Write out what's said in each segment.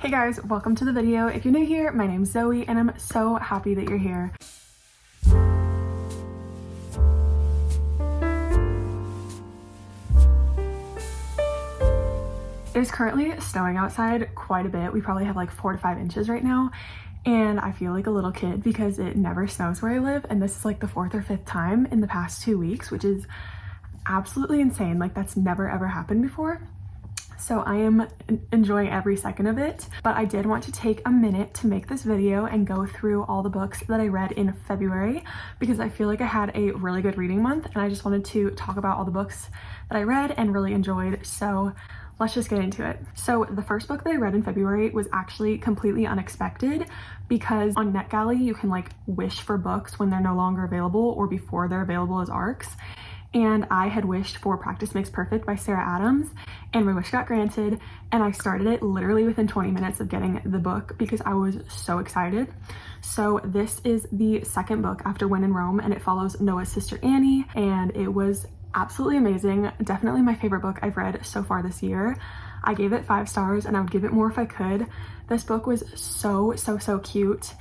Hey guys, welcome to the video. If you're new here, my name's Zoe and I'm so happy that you're here. It is currently snowing outside quite a bit. We probably have like 4 to 5 inches right now. And I feel like a little kid because it never snows where I live. And this is like the 4th or 5th time in the past 2 weeks, which is absolutely insane. Like that's never ever happened before. So I am enjoying every second of it, but I did want to take a minute to make this video and go through all the books that I read in February because I feel like I had a really good reading month and I just wanted to talk about all the books that I read and really enjoyed. So let's just get into it. So the first book that I read in February was actually completely unexpected because on NetGalley you can like wish for books when they're no longer available or before they're available as ARCs. And I had wished for Practice Makes Perfect by Sarah Adams and my wish got granted and I started it literally within 20 minutes of getting the book because I was so excited. So this is the second book after When in Rome and it follows Noah's sister Annie and it was absolutely amazing. Definitely my favorite book I've read so far this year. I gave it 5 stars and I would give it more if I could. This book was so cute.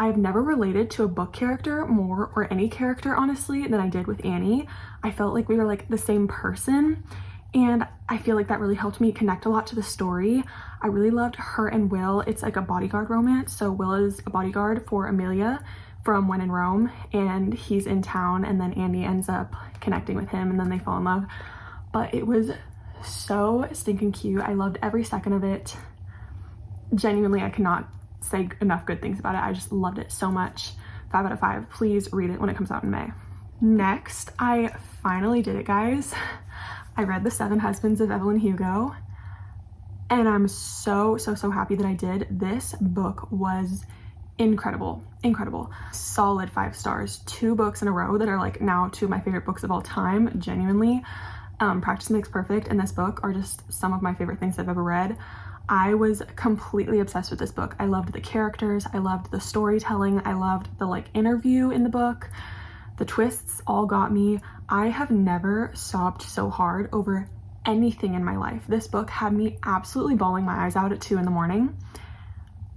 I've never related to a book character more, or any character honestly, than I did with Annie. I felt like we were like the same person and I feel like that really helped me connect a lot to the story. I really loved her and Will. It's like a bodyguard romance. So Will is a bodyguard for Amelia from When in Rome and he's in town and then Annie ends up connecting with him and then they fall in love. But it was so stinking cute. I loved every second of it. Genuinely, I cannot say enough good things about it. I just loved it so much. 5 out of 5. Please read it when it comes out in May. Next, I finally did it, guys. I read The 7 Husbands of Evelyn Hugo and I'm so happy that I did. This book was incredible. Solid 5 stars. 2 books in a row that are like now 2 of my favorite books of all time, genuinely. Practice Makes Perfect and this book are just some of my favorite things I've ever read. I was completely obsessed with this book. I loved the characters, I loved the storytelling, I loved the like interview in the book. The twists all got me. I have never sobbed so hard over anything in my life. This book had me absolutely bawling my eyes out at 2 in the morning.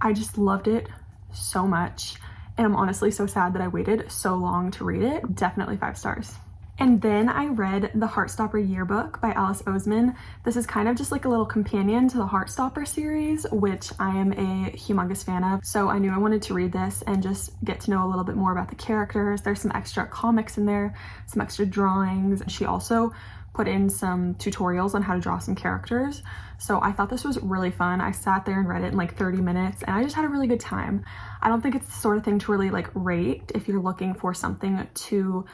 I just loved it so much and I'm honestly so sad that I waited so long to read it. Definitely 5 stars. And then I read the Heartstopper Yearbook by Alice Oseman. This is kind of just like a little companion to the Heartstopper series, which I am a humongous fan of. So I knew I wanted to read this and just get to know a little bit more about the characters. There's some extra comics in there, some extra drawings. She also put in some tutorials on how to draw some characters. So I thought this was really fun. I sat there and read it in like 30 minutes and I just had a really good time. I don't think it's the sort of thing to really like rate if you're looking for something to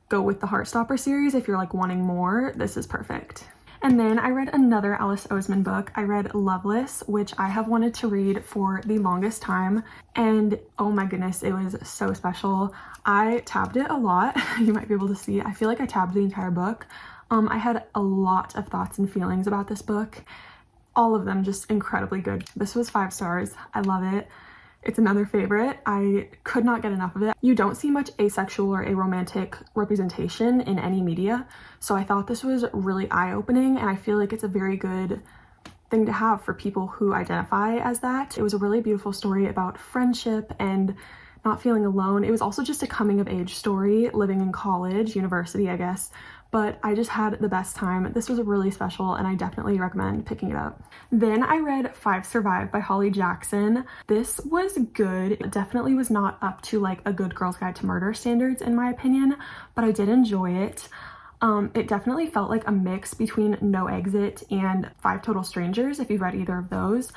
go with the Heartstopper series. If you're like wanting more, this is perfect. And then I read another Alice Oseman book. I read Loveless, which I have wanted to read for the longest time. And oh my goodness, it was so special. I tabbed it a lot. You might be able to see. I feel like I tabbed the entire book. I had a lot of thoughts and feelings about this book. All of them just incredibly good. This was 5 stars. I love it. It's another favorite. I could not get enough of it. You don't see much asexual or aromantic representation in any media, so I thought this was really eye-opening and I feel like it's a very good thing to have for people who identify as that. It was a really beautiful story about friendship and not feeling alone. It was also just a coming of age story, living in college, university, I guess, but I just had the best time. This was really special and I definitely recommend picking it up. Then I read 5 Survive by Holly Jackson. This was good. It definitely was not up to like a Good Girl's Guide to Murder standards in my opinion, but I did enjoy it. It definitely felt like a mix between No Exit and 5 Total Strangers, if you've read either of those.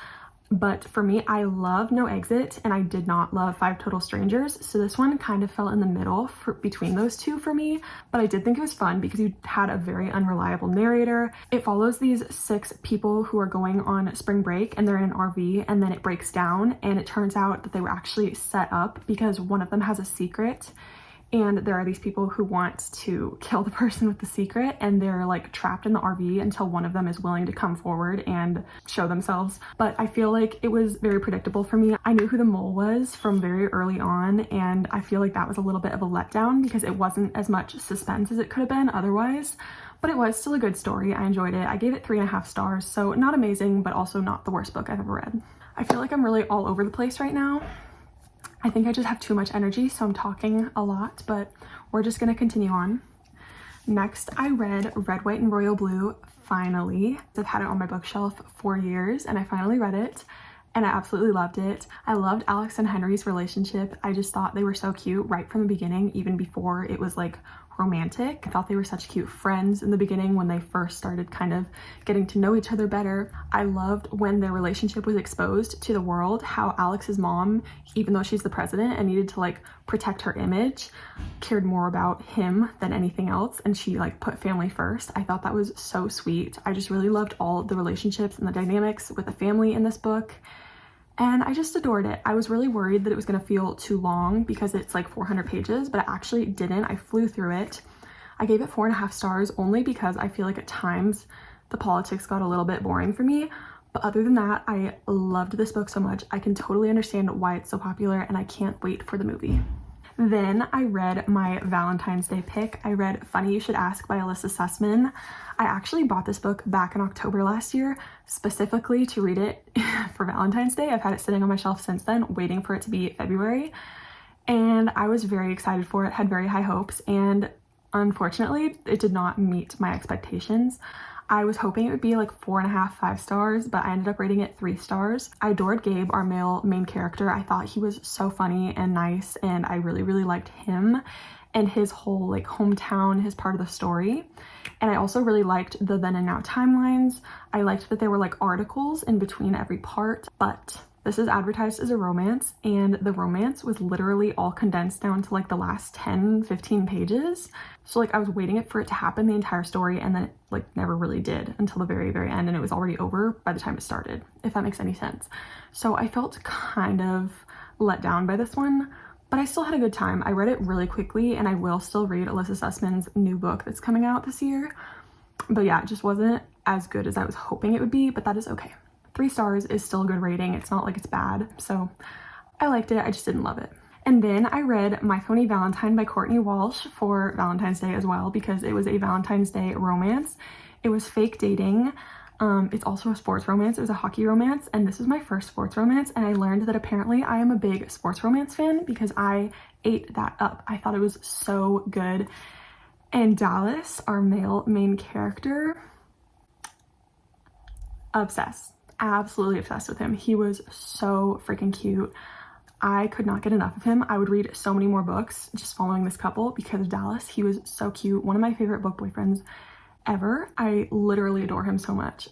But for me, I love No Exit and I did not love 5 Total Strangers. So this one kind of fell in the middle between those two for me. But I did think it was fun because you had a very unreliable narrator. It follows these 6 people who are going on spring break and they're in an RV and then it breaks down. And it turns out that they were actually set up because one of them has a secret. And there are these people who want to kill the person with the secret and they're like trapped in the RV until one of them is willing to come forward and show themselves. But I feel like it was very predictable for me. I knew who the mole was from very early on and I feel like that was a little bit of a letdown because it wasn't as much suspense as it could have been otherwise. But it was still a good story. I enjoyed it. I gave it 3.5 stars, so not amazing, but also not the worst book I've ever read. I feel like I'm really all over the place right now. I think I just have too much energy, so I'm talking a lot, but we're just gonna continue on. Next, I read Red, White, and Royal Blue, finally. I've had it on my bookshelf for years, and I finally read it, and I absolutely loved it. I loved Alex and Henry's relationship. I just thought they were so cute right from the beginning, even before it was like romantic. I thought they were such cute friends in the beginning when they first started kind of getting to know each other better. I loved when their relationship was exposed to the world, how Alex's mom, even though she's the president and needed to like protect her image, cared more about him than anything else, and she like put family first. I thought that was so sweet. I just really loved all of the relationships and the dynamics with the family in this book. And I just adored it. I was really worried that it was going to feel too long because it's like 400 pages, but it actually didn't. I flew through it. I gave it 4.5 stars only because I feel like at times the politics got a little bit boring for me. But other than that, I loved this book so much. I can totally understand why it's so popular, and I can't wait for the movie. Then I read my Valentine's Day pick. I read Funny You Should Ask by Alyssa Sussman. I actually bought this book back in October last year, specifically to read it for Valentine's Day. I've had it sitting on my shelf since then, waiting for it to be February. And I was very excited for it, had very high hopes, and unfortunately, it did not meet my expectations. I was hoping it would be like 4.5, 5 stars, but I ended up rating it 3 stars. I adored Gabe, our male main character. I thought he was so funny and nice, and I really, really liked him and his whole like hometown, his part of the story. And I also really liked the then and now timelines. I liked that there were like articles in between every part, but this is advertised as a romance, and the romance was literally all condensed down to like the last 10, 15 pages. So like I was waiting for it to happen, the entire story, and then it like never really did until the very, very end, and it was already over by the time it started, if that makes any sense. So I felt kind of let down by this one, but I still had a good time. I read it really quickly, and I will still read Alyssa Sussman's new book that's coming out this year. But yeah, it just wasn't as good as I was hoping it would be, but that is okay. 3 stars is still a good rating. It's not like it's bad. So I liked it. I just didn't love it. And then I read My Phony Valentine by Courtney Walsh for Valentine's Day as well, because it was a Valentine's Day romance. It was fake dating. It's also a sports romance. It was a hockey romance, and this is my first sports romance, and I learned that apparently I am a big sports romance fan because I ate that up. I thought it was so good. And Dallas, our male main character, obsessed. Absolutely obsessed with him. He was so freaking cute. I could not get enough of him. I would read so many more books just following this couple because of Dallas. He was so cute. One of my favorite book boyfriends ever. I literally adore him so much.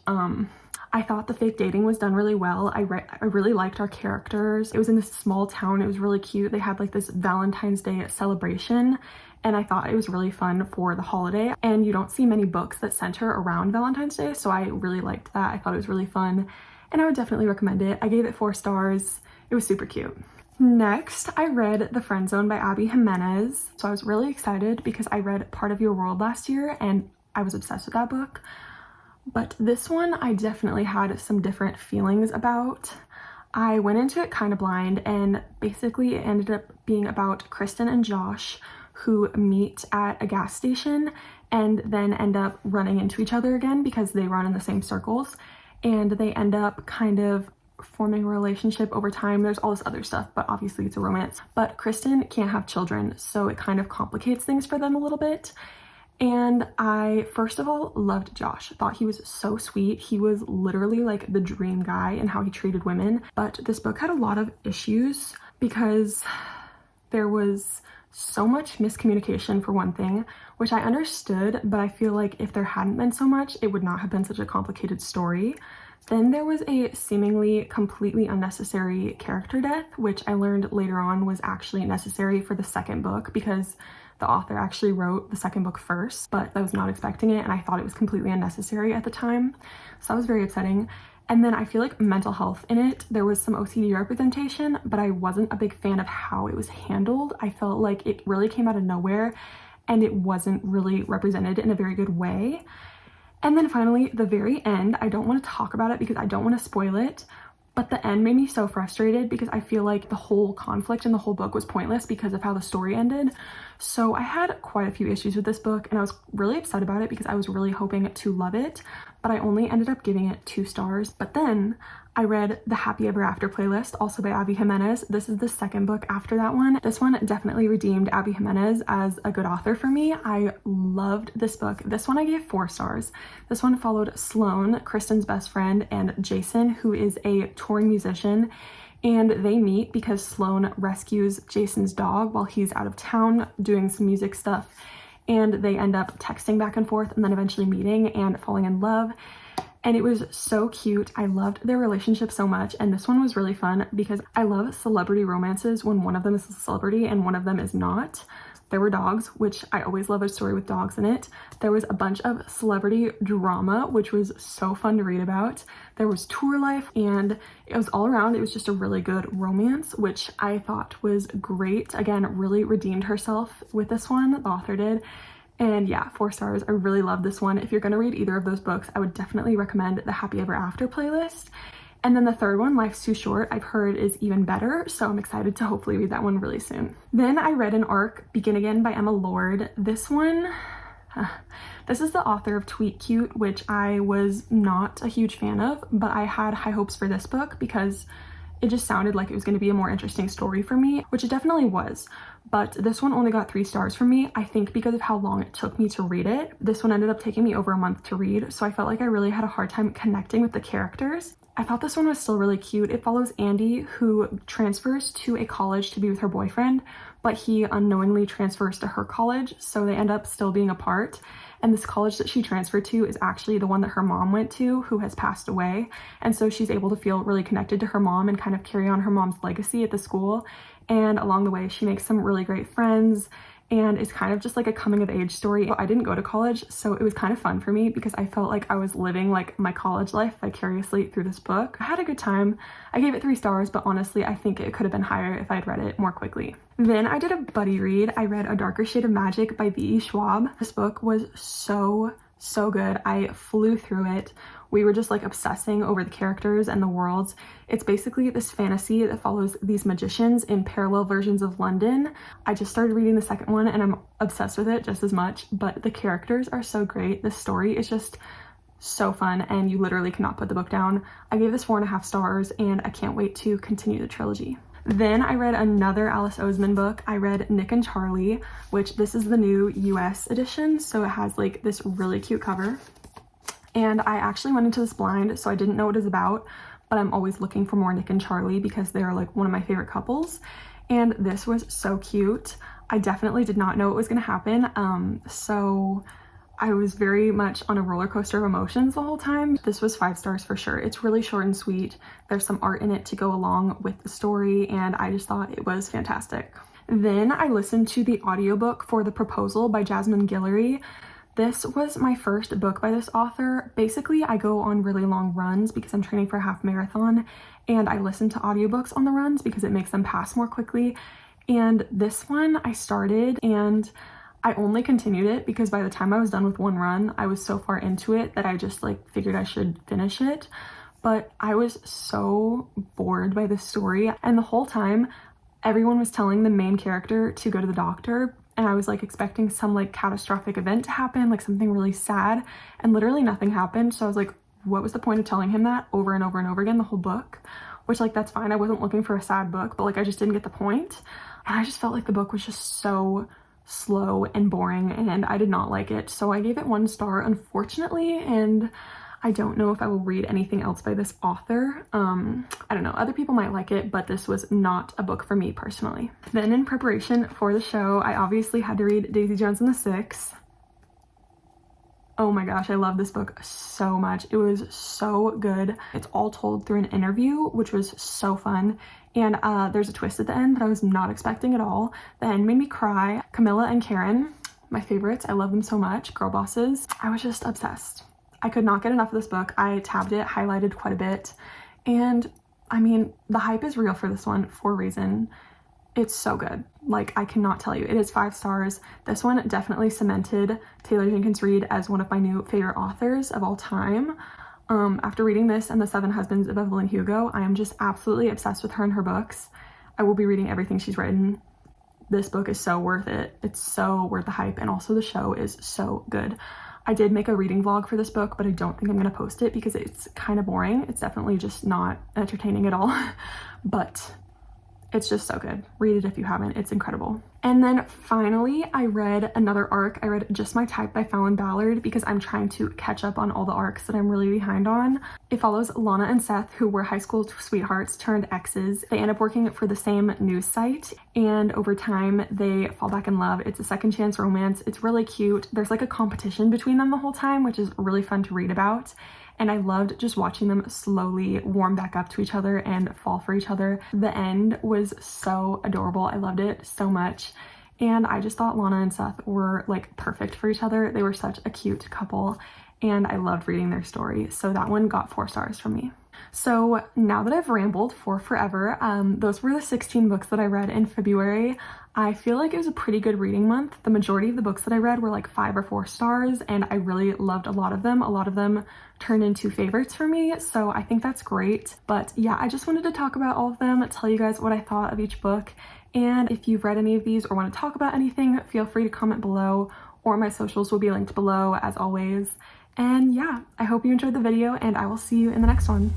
I thought the fake dating was done really well. I really liked our characters. It was in this small town. It was really cute. They had like this Valentine's Day celebration, and I thought it was really fun for the holiday. And you don't see many books that center around Valentine's Day, so I really liked that. I thought it was really fun, and I would definitely recommend it. I gave it 4 stars. It was super cute. Next, I read The Friend Zone by Abby Jimenez. So I was really excited because I read Part of Your World last year, and I was obsessed with that book. But this one, I definitely had some different feelings about. I went into it kind of blind, and basically it ended up being about Kristen and Josh, who meet at a gas station and then end up running into each other again because they run in the same circles, and they end up kind of forming a relationship over time. There's all this other stuff, but obviously it's a romance. But Kristen can't have children, so it kind of complicates things for them a little bit. And I, first of all, loved Josh. Thought he was so sweet. He was literally like the dream guy in how he treated women. But this book had a lot of issues because there was so much miscommunication for one thing, which I understood, but I feel like if there hadn't been so much, it would not have been such a complicated story. Then there was a seemingly completely unnecessary character death, which I learned later on was actually necessary for the second book because the author actually wrote the second book first, but I was not expecting it, and I thought it was completely unnecessary at the time. So that was very upsetting. And then I feel like mental health in it, there was some OCD representation, but I wasn't a big fan of how it was handled. I felt like it really came out of nowhere, and it wasn't really represented in a very good way. And then finally, the very end, I don't want to talk about it because I don't want to spoil it, but the end made me so frustrated because I feel like the whole conflict in the whole book was pointless because of how the story ended. So I had quite a few issues with this book, and I was really upset about it because I was really hoping to love it. but I only ended up giving it 2 stars. But then I read The Happy Ever After playlist, also by Abby Jimenez. This is the second book after that one. This one definitely redeemed Abby Jimenez as a good author for me. I loved this book. This one I gave 4 stars. This one followed Sloane, Kristen's best friend, and Jason, who is a touring musician, and they meet because Sloane rescues Jason's dog while he's out of town doing some music stuff, and they end up texting back and forth and then eventually meeting and falling in love. And it was so cute. I loved their relationship so much. And this one was really fun because I love celebrity romances when one of them is a celebrity and one of them is not. There were dogs, which I always love a story with dogs in it. There was a bunch of celebrity drama, which was so fun to read about. There was tour life, and it was all around. It was just a really good romance, which I thought was great. Again, really redeemed herself with this one, the author did. And yeah, 4 stars. I really love this one. If you're gonna read either of those books, I would definitely recommend the Happy Ever After playlist. And then the third one, Life's Too Short, I've heard is even better, so I'm excited to hopefully read that one really soon. Then I read an arc, Begin Again by Emma Lord. This one, this is the author of Tweet Cute, which I was not a huge fan of, but I had high hopes for this book because it just sounded like it was going to be a more interesting story for me, which it definitely was. But this one only got 3 stars from me, I think because of how long it took me to read it. This one ended up taking me over a month to read, so I felt like I really had a hard time connecting with the characters. I thought this one was still really cute. It follows Andy, who transfers to a college to be with her boyfriend, but he unknowingly transfers to her college, so they end up still being apart. And this college that she transferred to is actually the one that her mom went to, who has passed away. And so she's able to feel really connected to her mom and kind of carry on her mom's legacy at the school. And along the way, she makes some really great friends, and it's kind of just like a coming of age story. I didn't go to college, so it was kind of fun for me because I felt like I was living like my college life vicariously through this book. I had a good time. I gave it 3 stars, but honestly, I think it could have been higher if I'd read it more quickly. Then I did a buddy read. I read A Darker Shade of Magic by V.E. Schwab. This book was so good. I flew through it. We were just like obsessing over the characters and the worlds. It's basically this fantasy that follows these magicians in parallel versions of London. I just started reading the second one and I'm obsessed with it just as much, but the characters are so great. The story is just so fun and you literally cannot put the book down. I gave this 4.5 stars and I can't wait to continue the trilogy. Then I read another Alice Oseman book. I read Nick and Charlie, which this is the new US edition, so it has like this really cute cover. And I actually went into this blind, so I didn't know what it was about, but I'm always looking for more Nick and Charlie because they're like one of my favorite couples. And this was so cute. I definitely did not know what was gonna happen. So I was very much on a roller coaster of emotions the whole time. This was 5 stars for sure. It's really short and sweet. There's some art in it to go along with the story, and I just thought it was fantastic. Then I listened to the audiobook for The Proposal by Jasmine Guillory. This was my first book by this author. Basically, I go on really long runs because I'm training for a half marathon, and I listen to audiobooks on the runs because it makes them pass more quickly. And this one I started and I only continued it because by the time I was done with one run, I was so far into it that I just like figured I should finish it. But I was so bored by this story, and the whole time everyone was telling the main character to go to the doctor, and I was like expecting some like catastrophic event to happen, like something really sad, and literally nothing happened. So I was like, what was the point of telling him that over and over and over again the whole book? Which like, that's fine. I wasn't looking for a sad book, but like I just didn't get the point. And I just felt like the book was just so slow and boring and I did not like it. So I gave it 1 star, unfortunately, and I don't know if I will read anything else by this author. I don't know, other people might like it, but this was not a book for me personally. Then in preparation for the show, I obviously had to read Daisy Jones and the Six. Oh my gosh, I love this book so much. It was so good. It's all told through an interview, which was so fun. And there's a twist at the end that I was not expecting at all. The end made me cry. Camilla and Karen, my favorites. I love them so much. Girl bosses. I was just obsessed. I could not get enough of this book. I tabbed it, highlighted quite a bit. And I mean, the hype is real for this one for a reason. It's so good. Like, I cannot tell you. It is 5 stars. This one definitely cemented Taylor Jenkins Reid as one of my new favorite authors of all time. After reading this and The 7 Husbands of Evelyn Hugo, I am just absolutely obsessed with her and her books. I will be reading everything she's written. This book is so worth it. It's so worth the hype, and also the show is so good. I did make a reading vlog for this book, but I don't think I'm gonna post it because it's kind of boring. It's definitely just not entertaining at all, but it's just so good. Read it if you haven't, it's incredible. And then finally, I read another arc. I read Just My Type by Fallon Ballard because I'm trying to catch up on all the arcs that I'm really behind on. It follows Lana and Seth, who were high school sweethearts turned exes. They end up working for the same news site, and over time they fall back in love. It's a second chance romance. It's really cute. There's like a competition between them the whole time, which is really fun to read about. And I loved just watching them slowly warm back up to each other and fall for each other. The end was so adorable. I loved it so much. And I just thought Lana and Seth were like perfect for each other. They were such a cute couple and I loved reading their story. So that one got 4 stars from me. So now that I've rambled for forever, those were the 16 books that I read in February. I feel like it was a pretty good reading month. The majority of the books that I read were like 5 or 4 stars and I really loved a lot of them. A lot of them turned into favorites for me, so I think that's great. But yeah, I just wanted to talk about all of them, tell you guys what I thought of each book. And if you've read any of these or want to talk about anything, feel free to comment below, or my socials will be linked below as always. And yeah, I hope you enjoyed the video and I will see you in the next one.